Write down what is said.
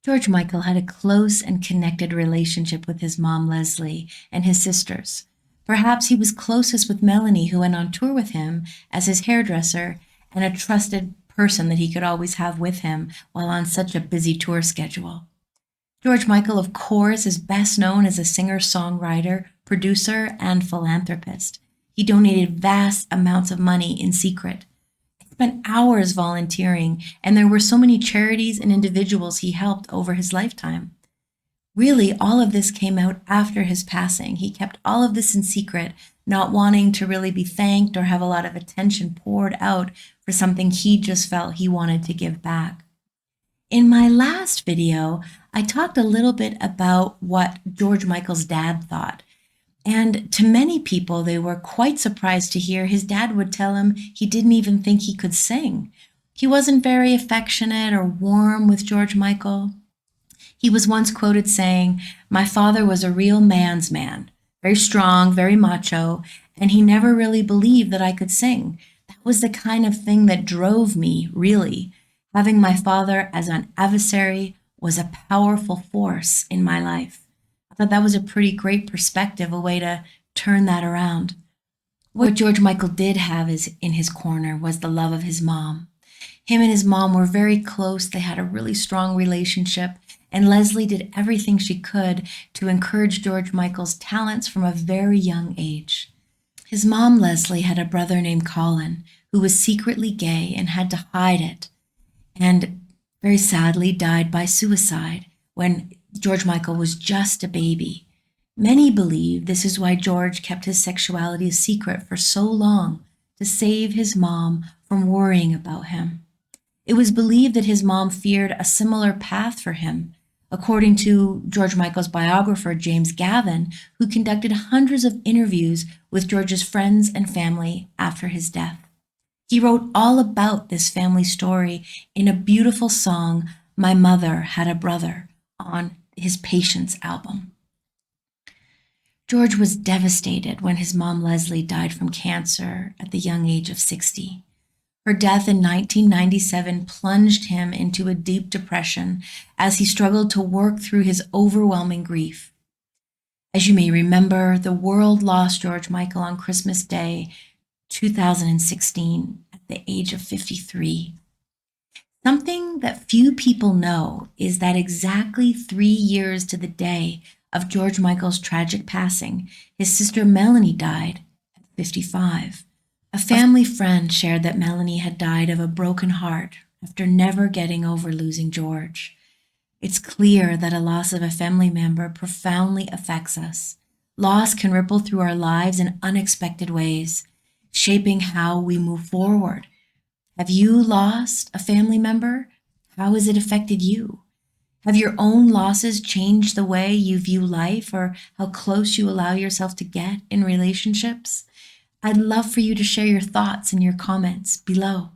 George Michael had a close and connected relationship with his mom, Lesley, and his sisters. Perhaps he was closest with Melanie, who went on tour with him as his hairdresser and a trusted person that he could always have with him while on such a busy tour schedule. George Michael, of course, is best known as a singer songwriter, producer, and philanthropist. He donated vast amounts of money in secret, spent hours volunteering, and there were so many charities and individuals he helped over his lifetime. Really, all of this came out after his passing. He kept all of this in secret, not wanting to really be thanked or have a lot of attention poured out for something he just felt he wanted to give back. In my last video, I talked a little bit about what George Michael's dad thought. And to many people, they were quite surprised to hear his dad would tell him he didn't even think he could sing. He wasn't very affectionate or warm with George Michael. He was once quoted saying, "My father was a real man's man, very strong, very macho, and he never really believed that I could sing. That was the kind of thing that drove me, really. Having my father as an adversary was a powerful force in my life." I thought that was a pretty great perspective, a way to turn that around. What George Michael did have in his corner was the love of his mom. Him and his mom were very close. They had a really strong relationship, and Lesley did everything she could to encourage George Michael's talents from a very young age. His mom, Lesley, had a brother named Colin who was secretly gay and had to hide it, and very sadly died by suicide when George Michael was just a baby. Many believe this is why George kept his sexuality a secret for so long, to save his mom from worrying about him. It was believed that his mom feared a similar path for him, according to George Michael's biographer, James Gavin, who conducted hundreds of interviews with George's friends and family after his death. He wrote all about this family story in a beautiful song, "My Mother Had a Brother," on his Patience album. George was devastated when his mom Lesley died from cancer at the young age of 60. Her death in 1997 plunged him into a deep depression as he struggled to work through his overwhelming grief. As you may remember, the world lost George Michael on Christmas Day 2016 at the age of 53. Something that few people know is that exactly 3 years to the day of George Michael's tragic passing, his sister Melanie died at 55. A family friend shared that Melanie had died of a broken heart after never getting over losing George. It's clear that a loss of a family member profoundly affects us. Loss can ripple through our lives in unexpected ways, shaping how we move forward. Have you lost a family member? How has it affected you? Have your own losses changed the way you view life or how close you allow yourself to get in relationships? I'd love for you to share your thoughts in your comments below.